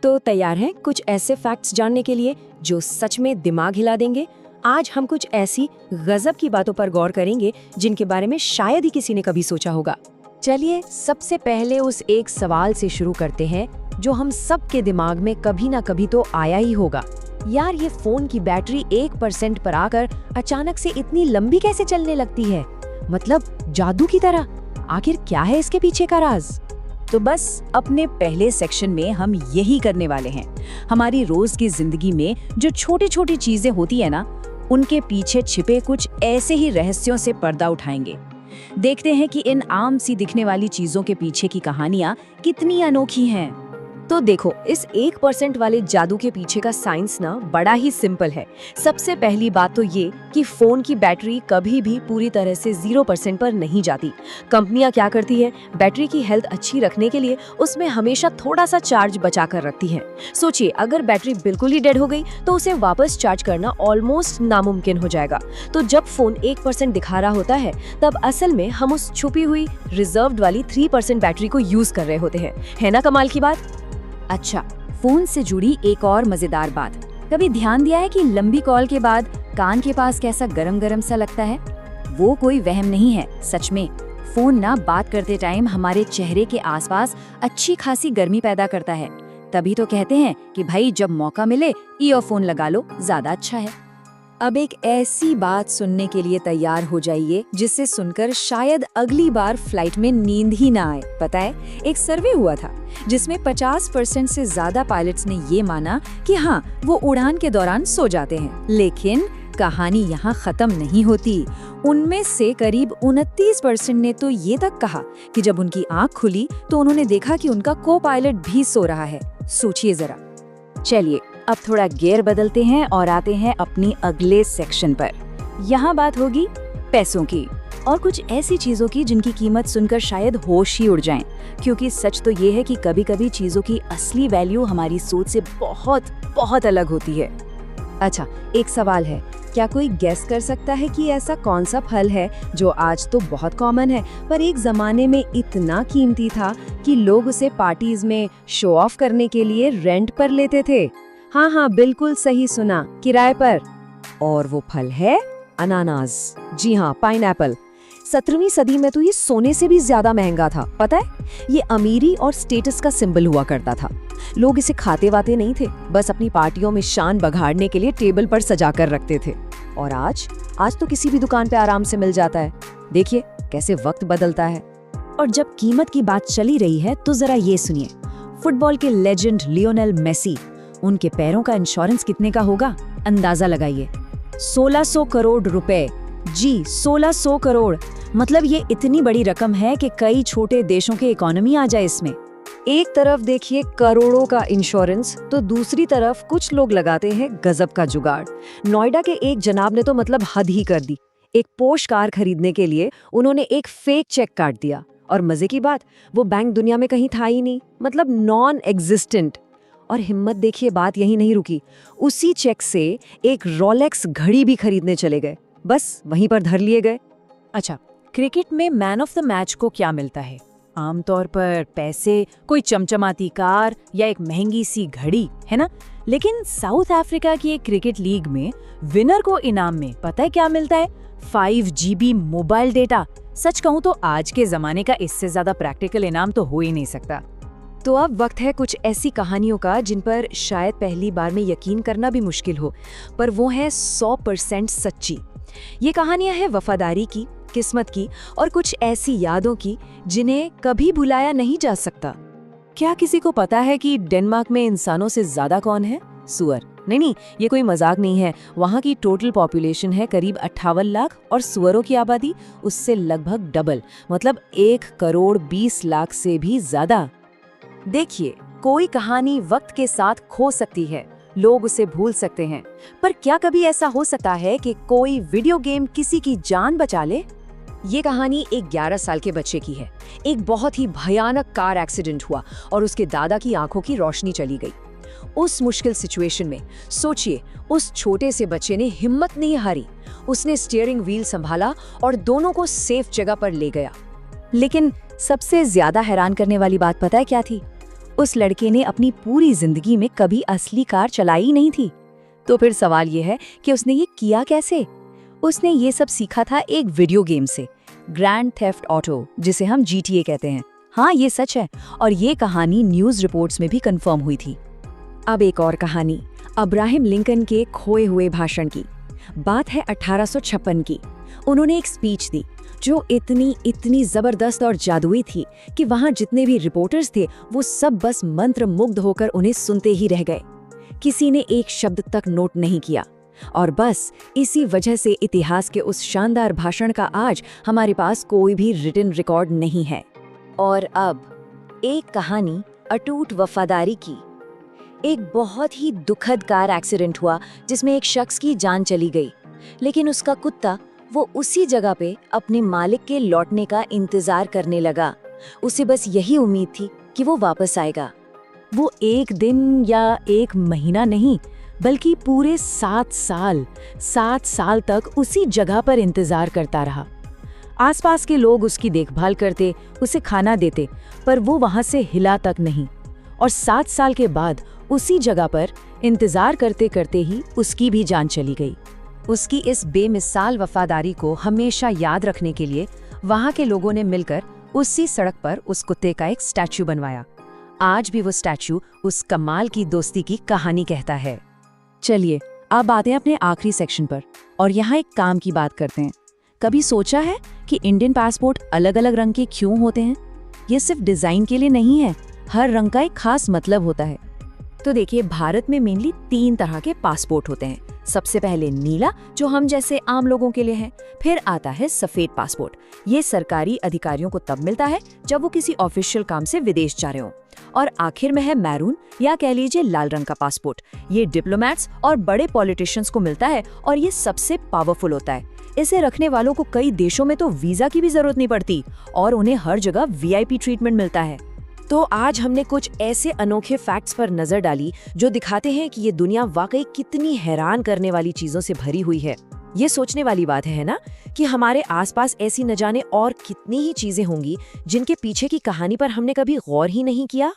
तो तैयार हैं कुछ ऐसे फैक्ट्स जानने के लिए जो सच में दिमाग हिला देंगे? आज हम कुछ ऐसी गजब की बातों पर गौर करेंगे जिनके बारे में शायद ही किसी ने कभी सोचा होगा। चलिए सबसे पहले उस एक सवाल से शुरू करते हैं जो हम सबके दिमाग में कभी ना कभी तो आया ही होगा। यार, ये फोन की बैटरी 1% पर आकर अचानक से इतनी लंबी कैसे चलने लगती है? मतलब जादू की तरह। आखिर क्या है इसके पीछे का राज? तो बस अपने पहले सेक्शन में हम यही करने वाले हैं। हमारी रोज की जिंदगी में जो छोटी छोटी चीजें होती है ना, उनके पीछे छिपे कुछ ऐसे ही रहस्यों से पर्दा उठाएंगे। देखते हैं कि इन आम सी दिखने वाली चीजों के पीछे की कहानियां कितनी अनोखी हैं। तो देखो, इस 1% वाले जादू के पीछे का साइंस ना बड़ा ही सिंपल है। सबसे पहली बात तो ये कि फोन की बैटरी कभी भी पूरी तरह से 0% पर नहीं जाती। कंपनियां क्या करती है, बैटरी की हेल्थ अच्छी रखने के लिए उसमें हमेशा थोड़ा सा चार्ज बचा कर रखती है। सोचिए, अगर बैटरी बिल्कुल ही डेड हो गई तो उसे वापस चार्ज करना ऑलमोस्ट नामुमकिन हो जाएगा। तो जब फोन 1% दिखा रहा होता है, तब असल में हम उस छुपी हुई रिजर्व्ड वाली 3% बैटरी को यूज कर रहे होते हैं। है ना कमाल की बात? अच्छा, फोन से जुड़ी एक और मजेदार बात। कभी ध्यान दिया है कि लंबी कॉल के बाद कान के पास कैसा गरम गरम सा लगता है? वो कोई वहम नहीं है, सच में फोन ना बात करते टाइम हमारे चेहरे के आसपास अच्छी खासी गर्मी पैदा करता है। तभी तो कहते हैं कि भाई जब मौका मिले ईयरफोन लगा लो, ज्यादा अच्छा है। अब एक ऐसी बात सुनने के लिए तैयार हो जाइए जिससे सुनकर शायद अगली बार फ्लाइट में नींद ही ना आए। पता है, एक सर्वे हुआ था जिसमें 50% से ज्यादा पायलट्स ने ये माना कि हाँ, वो उड़ान के दौरान सो जाते हैं। लेकिन कहानी यहाँ खत्म नहीं होती। उनमें से करीब 29% ने तो ये तक कहा कि जब उनकी आंख खुली तो उन्होंने देखा कि उनका को पायलट भी सो रहा है। सोचिए जरा। चलिए अब थोड़ा गियर बदलते हैं और आते हैं अपनी अगले सेक्शन पर। यहाँ बात होगी पैसों की और कुछ ऐसी चीजों की जिनकी कीमत सुनकर शायद होश ही उड़ जाएं। क्योंकि सच तो ये है कि कभी-कभी चीजों की असली वैल्यू हमारी सोच से बहुत बहुत अलग होती है। अच्छा, एक सवाल है, क्या कोई गेस कर सकता है कि ऐसा कौन सा फल है जो आज तो बहुत कॉमन है पर एक जमाने में इतना कीमती था कि लोग उसे पार्टीज में शो ऑफ करने के लिए रेंट पर लेते थे? हाँ हाँ, बिल्कुल सही सुना, किराए पर। और वो फल है अनानास। जी हाँ, पाइनएप्पल। 17वीं सदी में तो ये सोने से भी ज्यादा महंगा था। पता है, ये अमीरी और स्टेटस का सिंबल हुआ करता था। लोग इसे खाते वाते नहीं थे, बस अपनी पार्टियों में शान बघाड़ने के लिए टेबल पर सजा कर रखते थे। और आज तो किसी भी दुकान पे आराम से मिल जाता है। देखिए कैसे वक्त बदलता है। और जब कीमत की बात चली रही है तो जरा ये सुनिए, फुटबॉल के लेजेंड लियोनेल मेसी, उनके पैरों का इंश्योरेंस कितने का होगा? अंदाजा लगाइए। 1600 करोड़ रुपए। जी, 1600 करोड़। मतलब ये इतनी बड़ी रकम है कि कई छोटे देशों की इकोनॉमी आ जाए इसमें। एक तरफ देखिए करोड़ों का इंश्योरेंस, तो दूसरी तरफ कुछ लोग लगाते हैं गजब का जुगाड़। नोएडा के एक जनाब ने तो मतलब हद ही कर दी। एक पोर्श कार खरीदने के लिए उन्होंने एक फेक चेक काट दिया और मजे की बात, वो बैंक दुनिया में कहीं था ही नहीं, मतलब नॉन एग्जिस्टेंट। और हिम्मत देखिए, बात यही नहीं रुकी, उसी चेक से एक रोलेक्स घड़ी भी खरीदने चले गए, बस वहीं पर धर लिए गए। अच्छा, क्रिकेट में मैन ऑफ द मैच को क्या मिलता है? आमतौर पर पैसे, कोई चमचमाती कार या एक महंगी सी घड़ी, है ना? लेकिन साउथ अफ्रीका की एक क्रिकेट लीग में विनर को इनाम में पता है क्या मिलता है? 5 GB मोबाइल डेटा। सच कहूँ तो आज के जमाने का इससे ज्यादा प्रैक्टिकल इनाम तो हो ही नहीं सकता। तो अब वक्त है कुछ ऐसी कहानियों का जिन पर शायद पहली बार में यकीन करना भी मुश्किल हो, पर वो है 100% सच्ची। ये कहानियां हैं वफादारी की, किस्मत की और कुछ ऐसी यादों की जिन्हें कभी भुलाया नहीं जा सकता। क्या किसी को पता है कि डेनमार्क में इंसानों से ज्यादा कौन है? सुअर। नहीं, ये कोई मजाक नहीं है। वहाँ की टोटल पॉपुलेशन है करीब 58 लाख और सुअरों की आबादी उससे लगभग डबल, मतलब 1,20,00,000 से भी ज्यादा। देखिए, कोई कहानी वक्त के साथ खो सकती है, लोग उसे भूल सकते हैं, पर क्या कभी ऐसा हो सकता है कि कोई वीडियो गेम किसी की जान बचा ले? ये कहानी एक 11 साल के बच्चे की है। एक बहुत ही भयानक कार एक्सीडेंट हुआ और उसके दादा की आंखों की रोशनी चली गई। उस मुश्किल सिचुएशन में सोचिए, उस छोटे से बच्चे ने हिम्मत नहीं हारी। उसने स्टीयरिंग व्हील संभाला और दोनों को सेफ जगह पर ले गया। लेकिन सबसे ज्यादा हैरान करने वाली बात पता है क्या थी? उस लड़के ने अपनी पूरी जिंदगी में कभी असली कार चलाई ही नहीं थी। तो फिर सवाल ये है कि उसने ये किया कैसे? उसने ये सब सीखा था एक वीडियो गेम से, ग्रैंड थेफ्ट ऑटो, जिसे हम GTA कहते हैं। हाँ, ये सच है और ये कहानी न्यूज़ रिपोर्ट्स में भी कंफर्म हुई थी। अब एक और कहानी, अब्राहम लिंकन के खोए हुए भाषण की। बात है 1856 की। उन्होंने एक स्पीच दी जो इतनी जबरदस्त और जादुई थी कि वहां जितने भी रिपोर्टर्स थे वो सब बस मंत्रमुग्ध होकर उन्हें सुनते ही रह गए। किसी ने एक शब्द तक नोट नहीं किया और बस इसी वजह से इतिहास के उस शानदार भाषण का आज हमारे पास कोई भी रिटन रिकॉर्ड नहीं है। और अब एक कहानी अटूट वफादारी की। एक बहुत ही दुखद कार एक्सीडेंट हुआ जिसमें एक शख्स की जान चली गई, लेकिन उसका कुत्ता वो उसी जगह पे अपने मालिक के लौटने का इंतजार करने लगा। उसे बस यही उम्मीद थी कि वो वापस आएगा। वो एक दिन या एक महीना नहीं, बल्कि पूरे 7 साल तक उसी जगह पर इंतजार करता रहा। आसपास के लोग उसकी देखभाल करते, उसे खाना देते, पर वो वहां से हिला तक नहीं। और 7 साल के बाद उसी जगह पर इंतजार करते करते ही उसकी भी जान चली गई। उसकी इस बेमिसाल वफादारी को हमेशा याद रखने के लिए वहां के लोगों ने मिलकर उसी सड़क पर उस कुत्ते का एक स्टैचू बनवाया। आज भी वो स्टैचू उस कमाल की दोस्ती की कहानी कहता है। चलिए अब आते हैं अपने आखिरी सेक्शन पर और यहाँ एक काम की बात करते हैं। कभी सोचा है कि इंडियन पासपोर्ट अलग अलग रंग के क्यों होते हैं? ये सिर्फ डिजाइन के लिए नहीं है, हर रंग का एक खास मतलब होता है। तो देखिए, भारत में मेनली 3 तरह के पासपोर्ट होते हैं। सबसे पहले नीला, जो हम जैसे आम लोगों के लिए है। फिर आता है सफेद पासपोर्ट। ये सरकारी अधिकारियों को तब मिलता है जब वो किसी ऑफिशियल काम से विदेश जा रहे हो। और आखिर में है मैरून, या कह लीजिए लाल रंग का पासपोर्ट। ये डिप्लोमैट्स और बड़े पॉलिटिशियंस को मिलता है और ये सबसे पावरफुल होता है। इसे रखने वालों को कई देशों में तो वीजा की भी जरूरत नहीं पड़ती और उन्हें हर जगह VIP ट्रीटमेंट मिलता है। तो आज हमने कुछ ऐसे अनोखे फैक्ट्स पर नजर डाली जो दिखाते हैं कि ये दुनिया वाकई कितनी हैरान करने वाली चीजों से भरी हुई है। ये सोचने वाली बात है ना, कि हमारे आसपास ऐसी न जाने और कितनी ही चीजें होंगी जिनके पीछे की कहानी पर हमने कभी गौर ही नहीं किया।